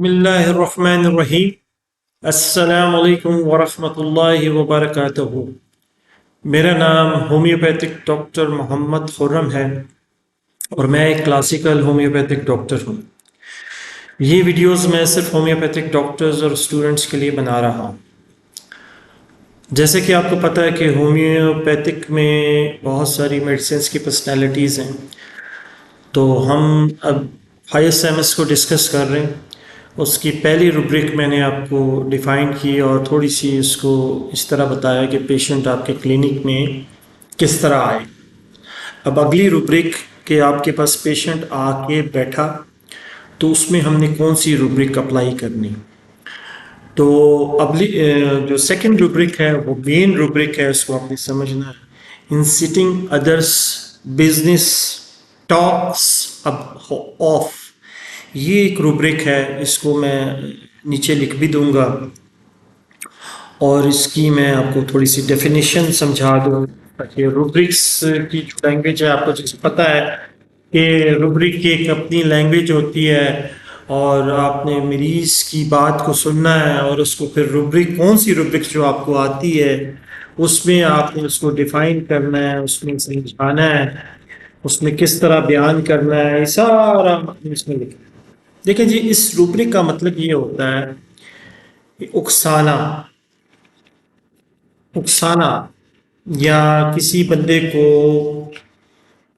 بسم اللہ الرحمن الرحیم۔ السلام علیکم ورحمۃ اللہ وبرکاتہ۔ میرا نام ہومیوپیتھک ڈاکٹر محمد خرم ہے اور میں ایک کلاسیکل ہومیوپیتھک ڈاکٹر ہوں۔ یہ ویڈیوز میں صرف ہومیوپیتھک ڈاکٹرز اور اسٹوڈنٹس کے لیے بنا رہا ہوں۔ جیسے کہ آپ کو پتہ ہے کہ ہومیوپیتھک میں بہت ساری میڈیسنس کی پرسنالٹیز ہیں، تو ہم اب ہائی ایس ایم ایس کو ڈسکس کر رہے ہیں۔ اس کی پہلی روبرک میں نے آپ کو ڈیفائن کی اور تھوڑی سی اس کو اس طرح بتایا کہ پیشنٹ آپ کے کلینک میں کس طرح آئے۔ اب اگلی روبرک کہ آپ کے پاس پیشنٹ آ کے بیٹھا تو اس میں ہم نے کون سی روبرک اپلائی کرنی۔ تو جو سیکنڈ روبرک ہے وہ مین روبرک ہے، اس کو آپ نے سمجھنا ہے۔ In setting address business talks of, یہ ایک روبرک ہے، اس کو میں نیچے لکھ بھی دوں گا اور اس کی میں آپ کو تھوڑی سی ڈیفینیشن سمجھا دوں تاکہ روبرکس کی جو لینگویج ہے آپ کو جیسے پتہ ہے کہ روبرک کی ایک اپنی لینگویج ہوتی ہے اور آپ نے مریض کی بات کو سننا ہے اور اس کو پھر روبرک کون سی روبرک جو آپ کو آتی ہے اس میں آپ نے اس کو ڈیفائن کرنا ہے، اس میں سمجھانا ہے، اس میں کس طرح بیان کرنا ہے، یہ سارا اس میں لکھنا ہے۔ دیکھیں جی، اس روبرک کا مطلب یہ ہوتا ہے کہ اکسانا یا کسی بندے کو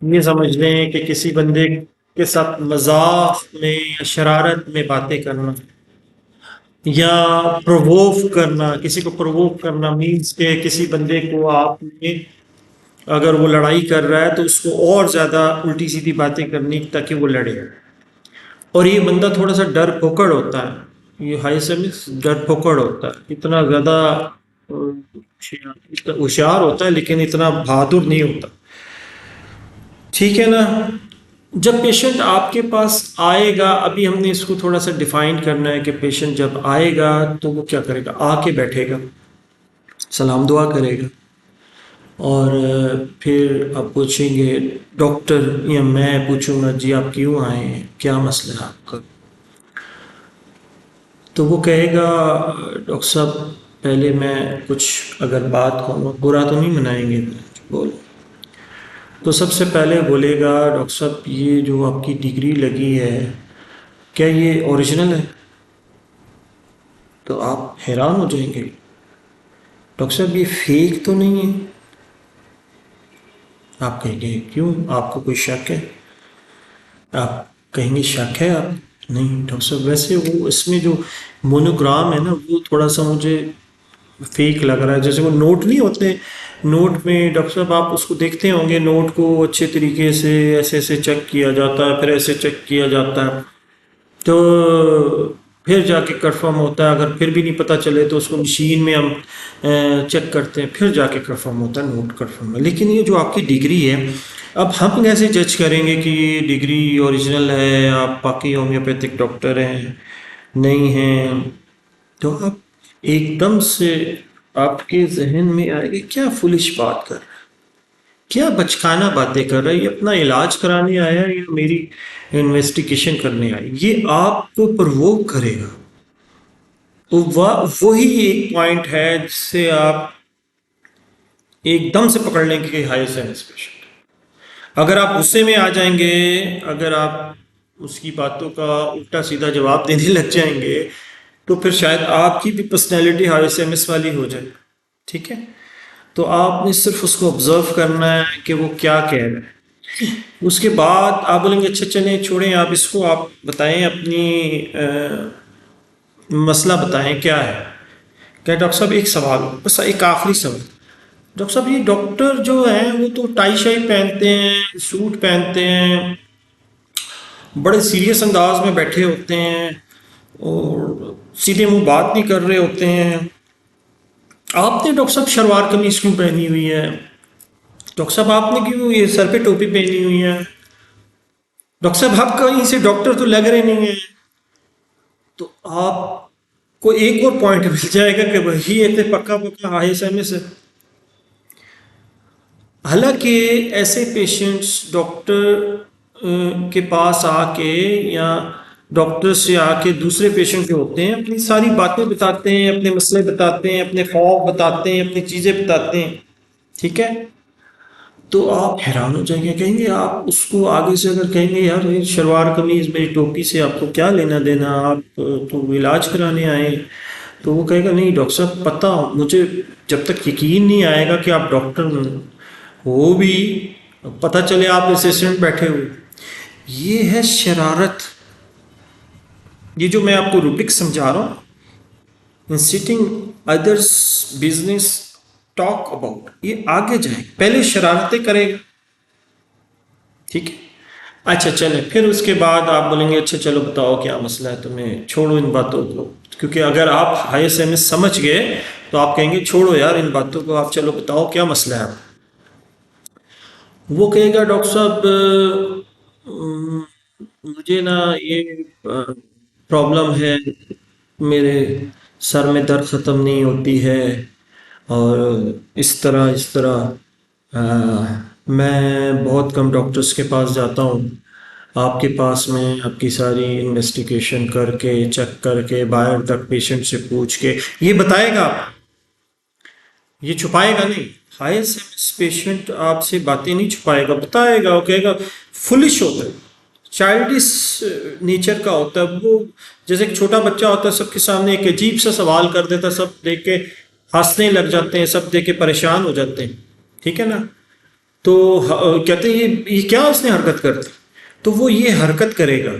یہ سمجھ لیں کہ کسی بندے کے ساتھ مذاق میں یا شرارت میں باتیں کرنا یا پرووک کرنا۔ کسی کو پرووک کرنا مینس کہ کسی بندے کو آپ نے اگر وہ لڑائی کر رہا ہے تو اس کو اور زیادہ الٹی سیدھی باتیں کرنی تاکہ وہ لڑے، اور یہ بندہ تھوڑا سا ڈر پھوکڑ ہوتا ہے، یہ ہائی سیمس ڈر پھوکڑ ہوتا ہے، اتنا زیادہ ہوشیار ہوتا ہے لیکن اتنا بہادر نہیں ہوتا، ٹھیک ہے نا۔ جب پیشنٹ آپ کے پاس آئے گا، ابھی ہم نے اس کو تھوڑا سا ڈیفائن کرنا ہے کہ پیشنٹ جب آئے گا تو وہ کیا کرے گا، آ کے بیٹھے گا، سلام دعا کرے گا اور پھر آپ پوچھیں گے ڈاکٹر، یا میں پوچھوں گا جی آپ کیوں آئے ہیں، کیا مسئلہ ہے آپ کا؟ تو وہ کہے گا ڈاکٹر صاحب پہلے میں کچھ اگر بات کروں، برا تو نہیں منائیں گے، بولو۔ تو سب سے پہلے بولے گا ڈاکٹر صاحب یہ جو آپ کی ڈگری لگی ہے کیا یہ اوریجنل ہے؟ تو آپ حیران ہو جائیں گے، ڈاکٹر صاحب یہ فیک تو نہیں ہے؟ آپ کہیں گے کیوں، آپ کو کوئی شک ہے؟ آپ کہیں گے شک ہے آپ؟ نہیں ڈاکٹر صاحب ویسے وہ اس میں جو مونوگرام ہے نا وہ تھوڑا سا مجھے فیک لگ رہا ہے، جیسے وہ نوٹ نہیں ہوتے، نوٹ میں ڈاکٹر صاحب آپ اس کو دیکھتے ہوں گے، نوٹ کو اچھے طریقے سے ایسے ایسے چیک کیا جاتا ہے، پھر ایسے چیک کیا جاتا ہے، تو پھر جا کے کنفرم ہوتا ہے۔ اگر پھر بھی نہیں پتہ چلے تو اس کو مشین میں ہم چیک کرتے ہیں، پھر جا کے کنفرم ہوتا ہے، نوٹ کنفرم ہے۔ لیکن یہ جو آپ کی ڈگری ہے، اب ہم کیسے جج کریں گے کہ یہ ڈگری اوریجنل ہے، آپ باقی ہومیوپیتھک ڈاکٹر ہیں نہیں ہیں؟ تو آپ ایک دم سے آپ کے ذہن میں آئے گی کیا فولش بات کر رہا ہے، کیا بچکانہ باتیں کر رہا ہے، یہ اپنا علاج کرانے آیا یا میری انویسٹیگیشن کرنے آئی؟ یہ آپ کو پرووک کرے گا۔ وہی ایک پوائنٹ ہے جس سے آپ ایک دم سے پکڑ لیں گے کہ ہائی سائنس پیشنٹ۔ اگر آپ غصے میں آ جائیں گے، اگر آپ اس کی باتوں کا الٹا سیدھا جواب دینے لگ جائیں گے تو پھر شاید آپ کی بھی personality high S M S والی ہو جائے، ٹھیک ہے۔ تو آپ نے صرف اس کو آبزرو کرنا ہے کہ وہ کیا کہہ رہے ہیں۔ اس کے بعد آپ بولیں گے اچھا چلیں چھوڑیں، آپ اس کو آپ بتائیں، اپنی مسئلہ بتائیں کیا ہے۔ کہ ڈاکٹر صاحب ایک سوال، بس ایک آخری سوال، ڈاکٹر صاحب یہ ڈاکٹر جو ہیں وہ تو ٹائی شائی پہنتے ہیں، سوٹ پہنتے ہیں، بڑے سیریس انداز میں بیٹھے ہوتے ہیں اور سیدھے منہ بات نہیں کر رہے ہوتے ہیں، آپ نے ڈاکٹر صاحب شلوار قمیض کیوں پہنی ہوئی ہے؟ ڈاکٹر صاحب آپ نے کیوں یہ سر پہ ٹوپی پہنی ہوئی ہے؟ ڈاکٹر صاحب آپ کہیں سے ڈاکٹر تو لگ رہے نہیں ہیں۔ تو آپ کو ایک اور پوائنٹ مل جائے گا کہ وہی ایک پکا پکا ہائی ایس ایم ایس ہے۔ حالانکہ ایسے پیشنٹس ڈاکٹر کے پاس آ کے یا ڈاکٹر سے آ کے دوسرے پیشنٹ جو ہوتے ہیں اپنی ساری باتیں بتاتے ہیں، اپنے مسئلے بتاتے ہیں، اپنے خوف بتاتے ہیں، اپنی چیزیں بتاتے ہیں، ٹھیک ہے؟ تو آپ حیران ہو جائیں گے، کہیں گے آپ اس کو آگے سے اگر کہیں گے یار یہ شلوار قمیض میری ٹوپی سے آپ کو کیا لینا دینا، آپ تو علاج کرانے آئے، تو وہ کہے گا نہیں ڈاکٹر صاحب پتہ مجھے جب تک یقین نہیں آئے گا کہ آپ ڈاکٹر وہ بھی پتہ چلے آپ اسسٹنٹ بیٹھے ہوئے. یہ ہے شرارت. یہ جو میں آپ کو روبرک سمجھا رہا ہوں، in setting address business talk about, یہ آگے جائے پہلے شرارتیں کرے گا، ٹھیک ہے؟ اچھا چلیں، پھر اس کے بعد آپ بولیں گے اچھا چلو بتاؤ کیا مسئلہ ہے تمہیں، چھوڑو ان باتوں کو، کیونکہ اگر آپ ہائی ایس ایم ایس سمجھ گئے تو آپ کہیں گے چھوڑو یار ان باتوں کو، آپ چلو بتاؤ کیا مسئلہ ہے. وہ کہے گا ڈاکٹر صاحب مجھے نا یہ پرابلم ہے، میرے سر میں درد ختم نہیں ہوتی ہے، اور اس طرح میں بہت کم ڈاکٹرز کے پاس جاتا ہوں، آپ کے پاس میں آپ کی ساری انویسٹیگیشن کر کے چیک کر کے باہر تک پیشنٹ سے پوچھ کے یہ بتائے گا، آپ یہ چھپائے گا نہیں. High S M S patient آپ سے باتیں نہیں چھپائے گا، بتائے گا. وہ کہے گا فلش ہوتا ہے، چائلڈس نیچر کا ہوتا ہے، وہ جیسے ایک چھوٹا بچہ ہوتا ہے سب کے سامنے ایک عجیب سا سوال کر دیتا ہے، سب دیکھ کے ہنسنے لگ جاتے ہیں، سب دیکھ کے پریشان ہو جاتے ہیں، ٹھیک ہے نا؟ تو کہتے ہیں یہ کیا اس نے حرکت کر دی، تو وہ یہ حرکت کرے گا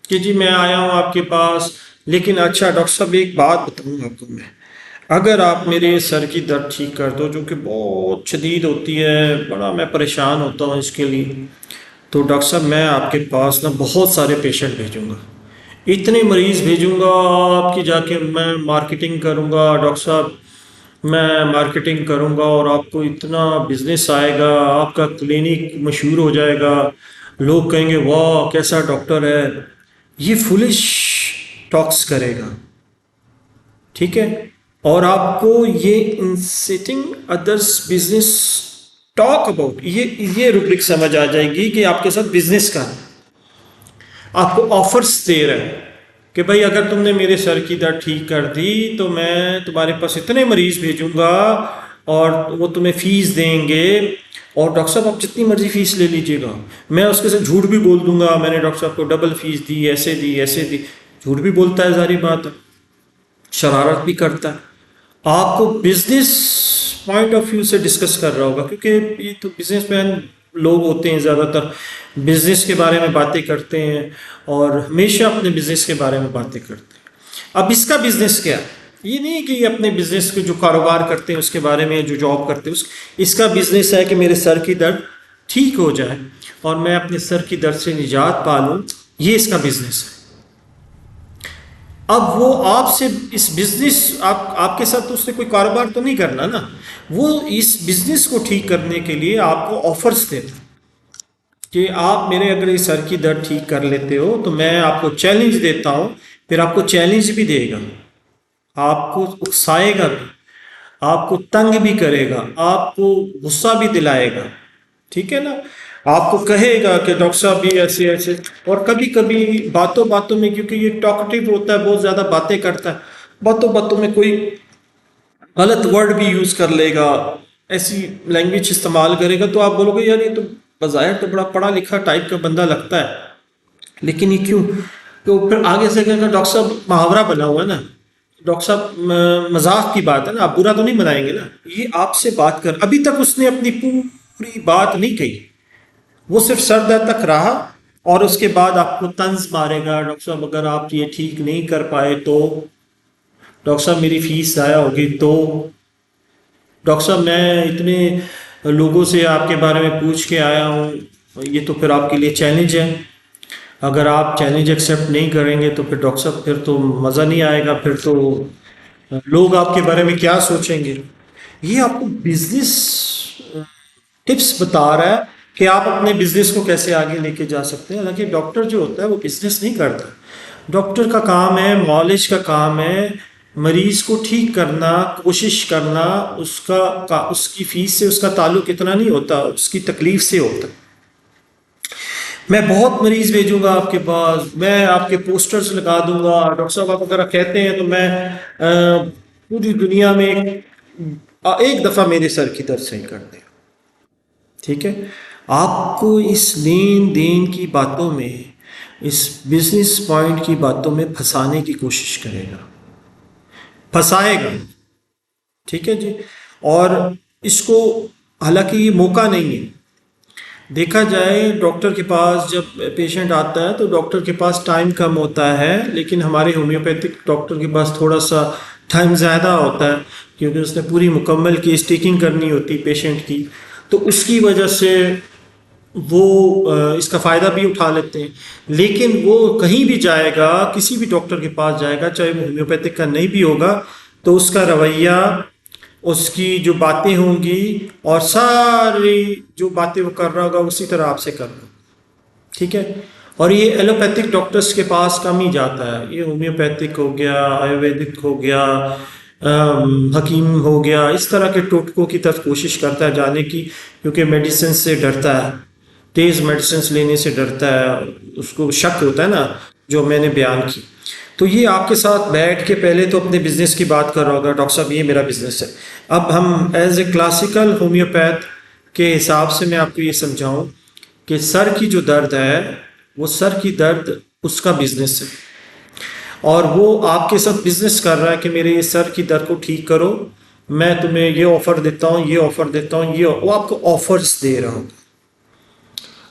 کہ جی میں آیا ہوں آپ کے پاس، لیکن اچھا ڈاکٹر صاحب ایک بات بتاؤں آپ کو، میں اگر آپ میرے سر کی درد ٹھیک کر دو جو کہ بہت شدید ہوتی ہے، بڑا میں پریشان ہوتا ہوں اس کے لیے، تو ڈاکٹر صاحب میں آپ کے پاس نا بہت سارے پیشنٹ بھیجوں گا، اتنے مریض بھیجوں گا، آپ کی جا کے میں مارکیٹنگ کروں گا ڈاکٹر صاحب، میں مارکیٹنگ کروں گا اور آپ کو اتنا بزنس آئے گا، آپ کا کلینک مشہور ہو جائے گا، لوگ کہیں گے واہ کیسا ڈاکٹر ہے. یہ فلش ٹاکس کرے گا، ٹھیک ہے؟ اور آپ کو یہ in setting address business talk about یہ روبرک سمجھ آ جائے گی کہ آپ کے ساتھ بزنس کا آپ کو آفرز دے رہا ہے کہ بھائی اگر تم نے میرے سر کی درد ٹھیک کر دی تو میں تمہارے پاس اتنے مریض بھیجوں گا اور وہ تمہیں فیس دیں گے، اور ڈاکٹر صاحب آپ جتنی مرضی فیس لے لیجیے گا، میں اس کے ساتھ جھوٹ بھی بول دوں گا میں نے ڈاکٹر صاحب کو ڈبل فیس دی، ایسے دی ایسے دی، جھوٹ بھی بولتا ہے ظاہری بات ہے، شرارت بھی کرتا ہے. آپ کو بزنس پوائنٹ آف ویو سے ڈسکس کر رہا ہوگا، کیونکہ یہ تو بزنس مین لوگ ہوتے ہیں زیادہ تر بزنس کے بارے میں باتیں کرتے ہیں اور ہمیشہ اپنے بزنس کے بارے میں باتیں کرتے ہیں. اب اس کا بزنس کیا ہے؟ یہ نہیں کہ یہ اپنے بزنس کے جو کاروبار کرتے ہیں اس کے بارے میں، جو جاب کرتے ہیں اس کا بزنس ہے کہ میرے سر کی درد ٹھیک ہو جائے اور میں اپنے سر کی درد سے نجات پا لوں، یہ اس کا بزنس ہے. اب وہ آپ سے اس بزنس آپ کے ساتھ تو اس نے کوئی کاروبار تو نہیں کرنا نا، وہ اس بزنس کو ٹھیک کرنے کے لیے آپ کو آفرز دیتا کہ آپ میرے اگر اس سر کی درد ٹھیک کر لیتے ہو تو میں آپ کو چیلنج دیتا ہوں، پھر آپ کو چیلنج بھی دے گا، آپ کو اکسائے گا بھی، آپ کو تنگ بھی کرے گا، آپ کو غصہ بھی دلائے گا، ٹھیک ہے نا؟ آپ کو کہے گا کہ ڈاکٹر صاحب بھی ایسے ایسے، اور کبھی کبھی باتوں باتوں میں، کیونکہ یہ ٹاکٹیو ہوتا ہے، بہت زیادہ باتیں کرتا ہے، باتوں باتوں میں کوئی غلط ورڈ بھی یوز کر لے گا، ایسی لینگویج استعمال کرے گا، تو آپ بولو گے یار یہ تو بظاہر تو بڑا پڑھا لکھا ٹائپ کا بندہ لگتا ہے، لیکن یہ کیوں؟ تو پھر آگے سے کہے گا ڈاکٹر صاحب محاورہ بنا ہوا ہے نا، ڈاکٹر صاحب مذاق کی بات ہے نا، آپ برا تو نہیں منائیں گے نا. یہ آپ سے بات کر، ابھی تک اس نے اپنی پوری بات نہیں کہی، وہ صرف سر درد تک رہا، اور اس کے بعد آپ کو طنز مارے گا ڈاکٹر صاحب اگر آپ یہ ٹھیک نہیں کر پائے تو، ڈاکٹر صاحب میری فیس ضائع ہوگی تو، ڈاکٹر صاحب میں اتنے لوگوں سے آپ کے بارے میں پوچھ کے آیا ہوں، یہ تو پھر آپ کے لیے چیلنج ہے، اگر آپ چیلنج ایکسیپٹ نہیں کریں گے تو پھر ڈاکٹر صاحب پھر تو مزہ نہیں آئے گا، پھر تو لوگ آپ کے بارے میں کیا سوچیں گے. یہ آپ کو بزنس ٹپس بتا رہا ہے کہ آپ اپنے بزنس کو کیسے آگے لے کے جا سکتے ہیں. حالانکہ ڈاکٹر جو ہوتا ہے وہ بزنس نہیں کرتا، ڈاکٹر کا کام ہے، معالج کا کام ہے مریض کو ٹھیک کرنا، کوشش کرنا، اس کی فیس سے اس کا تعلق اتنا نہیں ہوتا، اس کی تکلیف سے ہوتا. میں بہت مریض بھیجوں گا آپ کے پاس، میں آپ کے پوسٹرز لگا دوں گا، ڈاکٹر صاحب آپ اگر کہتے ہیں تو میں پوری دنیا میں ایک دفعہ میرے سر کی درد صحیح کر دیں. ٹھیک ہے. آپ کو اس لین دین کی باتوں میں، اس بزنس پوائنٹ کی باتوں میں پھنسانے کی کوشش کرے گا، پھنسائے گا. ٹھیک ہے جی. اور اس کو، حالانکہ یہ موقع نہیں ہے. دیکھا جائے ڈاکٹر کے پاس جب پیشنٹ آتا ہے تو ڈاکٹر کے پاس ٹائم کم ہوتا ہے، لیکن ہمارے ہومیوپیتھک ڈاکٹر کے پاس تھوڑا سا ٹائم زیادہ ہوتا ہے، کیونکہ اس نے پوری مکمل کیس ٹیکنگ کرنی ہوتی پیشنٹ کی، تو اس کی وجہ سے وہ اس کا فائدہ بھی اٹھا لیتے ہیں. لیکن وہ کہیں بھی جائے گا، کسی بھی ڈاکٹر کے پاس جائے گا، چاہے وہ ہومیوپیتھک کا نہیں بھی ہوگا، تو اس کا رویہ، اس کی جو باتیں ہوں گی، اور ساری جو باتیں وہ کر رہا ہوگا اسی طرح آپ سے کرنا. ٹھیک ہے. اور یہ ایلوپیتھک ڈاکٹرز کے پاس کم ہی جاتا ہے. یہ ہومیوپیتھک ہو گیا، آیورویدک ہو گیا، حکیم ہو گیا، اس طرح کے ٹوٹکوں کی طرف کوشش کرتا ہے جانے کی، کیونکہ میڈیسن سے ڈرتا ہے، تیز میڈیسنس لینے سے ڈرتا ہے، اس کو شک ہوتا ہے نا جو میں نے بیان کی. تو یہ آپ کے ساتھ بیٹھ کے پہلے تو اپنے بزنس کی بات کر رہا ہوگا، ڈاکٹر صاحب یہ میرا بزنس ہے. اب ہم ایز اے کلاسیکل ہومیوپیتھ کے حساب سے میں آپ کو یہ سمجھاؤں کہ سر کی جو درد ہے، وہ سر کی درد اس کا بزنس ہے، اور وہ آپ کے ساتھ بزنس کر رہا ہے کہ میرے یہ سر کی درد کو ٹھیک کرو، میں تمہیں یہ آفر دیتا ہوں، یہ آفر دیتا ہوں، یہ وہ آپ کو آفرز دے رہا ہوں.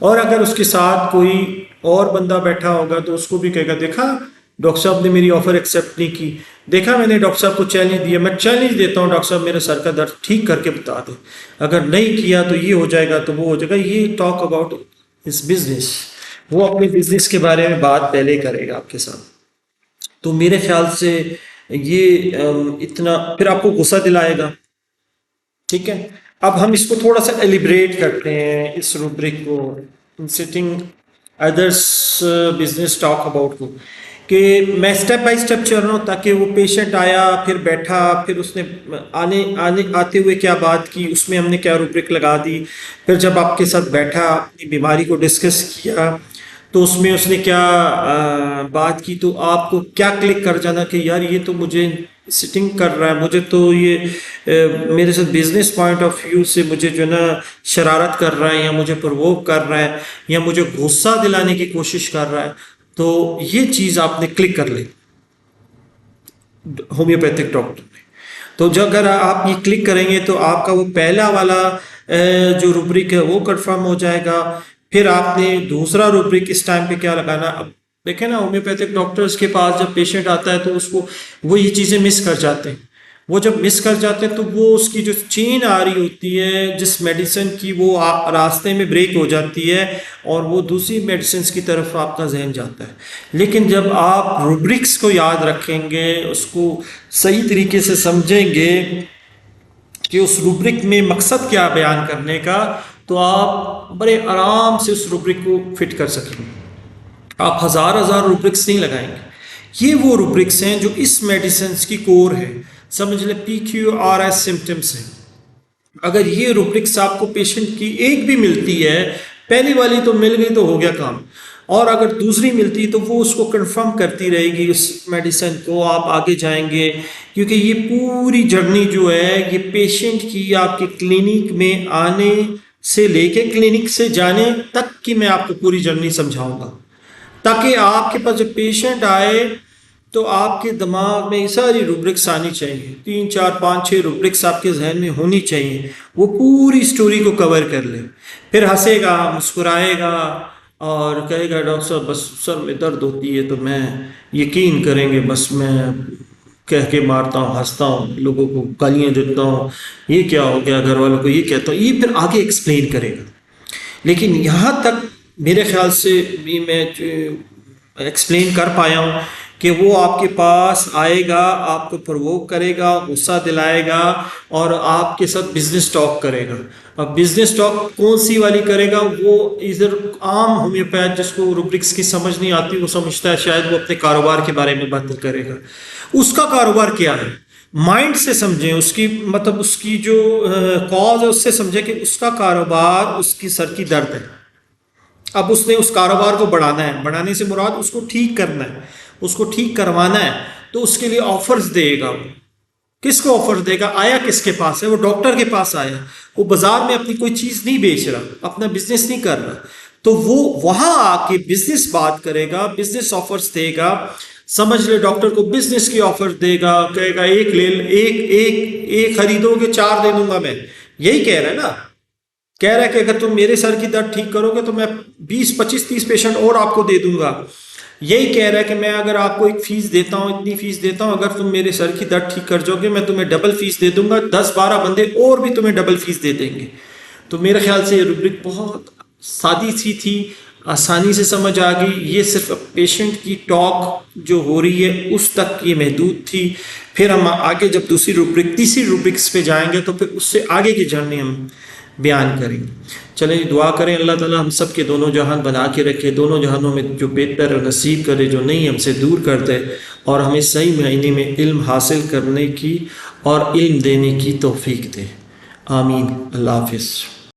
اور اگر اس کے ساتھ کوئی اور بندہ بیٹھا ہوگا تو اس کو بھی کہے گا، دیکھا ڈاکٹر صاحب نے میری آفر ایکسیپٹ نہیں کی، دیکھا میں نے ڈاکٹر صاحب کو چیلنج دیا، میں چیلنج دیتا ہوں ڈاکٹر صاحب میرے سر کا درد ٹھیک کر کے بتا دیں، اگر نہیں کیا تو یہ ہو جائے گا، تو وہ ہو جائے گا. یہ ٹاک اباؤٹ اس بزنس، وہ اپنے بزنس کے بارے میں بات پہلے کرے گا آپ کے ساتھ. تو میرے خیال سے یہ اتنا پھر آپ کو غصہ دلائے گا. ٹھیک ہے. اب ہم اس کو تھوڑا سا ایلیبریٹ کرتے ہیں، اس روبرک کو، sitting address business talk about کو، کہ میں اسٹیپ بائی اسٹیپ چل رہا ہوں تاکہ وہ پیشنٹ آیا، پھر بیٹھا، پھر اس نے آتے ہوئے کیا بات کی، اس میں ہم نے کیا روبرک لگا دی، پھر جب آپ کے ساتھ بیٹھا، اپنی بیماری کو ڈسکس کیا، تو اس میں اس نے کیا بات کی، تو آپ کو کیا کلک کر جانا کہ یار یہ تو مجھے سٹنگ کر رہا ہے، مجھے تو یہ میرے ساتھ بزنس پوائنٹ آف ویو سے مجھے جو ہے نا شرارت کر رہا ہے، یا مجھے پرووک کر رہا ہے، یا مجھے غصہ دلانے کی کوشش کر رہا ہے. تو یہ چیز آپ نے کلک کر لی ہومیوپیتھک ڈاکٹر نے. تو جو اگر آپ یہ کلک کریں گے تو آپ کا وہ پہلا والا جو روبرک ہے وہ کنفرم ہو جائے گا. پھر آپ نے دوسرا روبرک اس ٹائم پہ کیا لگانا. اب دیکھیں نا ہومیوپیتھک ڈاکٹرز کے پاس جب پیشنٹ آتا ہے تو اس کو وہ یہ چیزیں مس کر جاتے ہیں. وہ جب مس کر جاتے ہیں تو وہ اس کی جو چین آ رہی ہوتی ہے جس میڈیسن کی، وہ آپ راستے میں بریک ہو جاتی ہے اور وہ دوسری میڈیسنس کی طرف آپ کا ذہن جاتا ہے. لیکن جب آپ روبرکس کو یاد رکھیں گے، اس کو صحیح طریقے سے سمجھیں گے کہ اس روبرک میں مقصد کیا بیان کرنے کا، تو آپ بڑے آرام سے اس روبرک کو فٹ کر سکیں گے. آپ ہزار روبرکس نہیں لگائیں گے. یہ وہ روبرکس ہیں جو اس میڈیسنس کی کور ہے. سمجھ لیں PQRS سمپٹمس ہیں. اگر یہ روبرکس آپ کو پیشنٹ کی ایک بھی ملتی ہے، پہلی والی تو مل گئی تو ہو گیا کام، اور اگر دوسری ملتی تو وہ اس کو کنفرم کرتی رہے گی اس میڈیسن کو، آپ آگے جائیں گے. کیونکہ یہ پوری جرنی جو ہے یہ پیشنٹ کی آپ کے کلینک میں آنے سے لے کے کلینک سے جانے تک کی میں آپ کو پوری جرنی سمجھاؤں گا، تاکہ آپ کے پاس جب پیشنٹ آئے تو آپ کے دماغ میں یہ ساری روبرکس آنی چاہیے. 3 4 5 6 روبرکس آپ کے ذہن میں ہونی چاہیے. وہ پوری سٹوری کو کور کر لے، پھر ہنسے گا، مسکرائے گا، اور کہے گا ڈاکٹر صاحب بس سر میں درد ہوتی ہے تو میں یقین کریں گے بس میں کہہ کے مارتا ہوں، ہنستا ہوں، لوگوں کو گالیاں دیتا ہوں، یہ کیا ہو گیا، گھر والوں کو یہ کہتا ہوں. یہ پھر آگے ایکسپلین کرے گا. لیکن یہاں تک میرے خیال سے بھی میں ایکسپلین کر پایا ہوں کہ وہ آپ کے پاس آئے گا، آپ کو پرووک کرے گا، غصہ دلائے گا، اور آپ کے ساتھ بزنس ٹاک کرے گا. اب بزنس ٹاک کون سی والی کرے گا؟ وہ ادھر عام ہومیوپیتھ جس کو روبرکس کی سمجھ نہیں آتی، وہ سمجھتا ہے شاید وہ اپنے کاروبار کے بارے میں بات کرے گا. اس کا کاروبار کیا ہے مائنڈ سے سمجھیں، اس کی مطلب اس کی جو کاز ہے اس سے سمجھیں کہ اس کا کاروبار اس کی سر کی درد ہے. اب اس نے اس کاروبار کو بڑھانا ہے، بڑھانے سے مراد اس کو ٹھیک کرنا ہے، اس کو ٹھیک کروانا ہے، تو اس کے لیے آفرز دے گا۔ وہ کس کو آفر دے گا؟ آیا کس کے پاس ہے؟ وہ ڈاکٹر کے پاس آیا، وہ بازار میں اپنی کوئی چیز نہیں بیچ رہا، اپنا بزنس نہیں کر رہا، تو وہ وہاں آ کے بزنس بات کرے گا، بزنس آفرز دے گا۔ سمجھ لے ڈاکٹر کو بزنس کی آفر دے گا، کہے گا ایک لے ایک خریدو گے 4 دے دوں گا میں، یہی کہہ رہا ہے نا، کہہ رہا ہے کہ اگر تم میرے سر کی درد ٹھیک کرو گے تو میں 20 25 30 پیشنٹ اور آپ کو دے دوں گا۔ یہی کہہ رہا ہے کہ میں اگر آپ کو ایک فیس دیتا ہوں، اتنی فیس دیتا ہوں، اگر تم میرے سر کی درد ٹھیک کر جاؤ گے میں تمہیں ڈبل فیس دے دوں گا، 10 12 بندے اور بھی تمہیں ڈبل فیس دے دیں گے۔ تو میرے خیال سے یہ روبرک بہت سادی سی تھی، آسانی سے سمجھ آ گئی۔ یہ صرف پیشنٹ کی ٹاک جو ہو رہی ہے اس تک یہ محدود تھی۔ پھر ہم آگے جب تیسری روبرکس پہ جائیں گے تو پھر اس سے آگے کی جرنی ہم بیان کریں گے۔ چلیں دعا کریں اللہ تعالیٰ ہم سب کے دونوں جہان بنا کے رکھے، دونوں جہانوں میں جو بہتر نصیب کرے، جو نہیں ہم سے دور کر دے، اور ہمیں صحیح معنی میں علم حاصل کرنے کی اور علم دینے کی توفیق دے۔ آمین۔ اللہ حافظ۔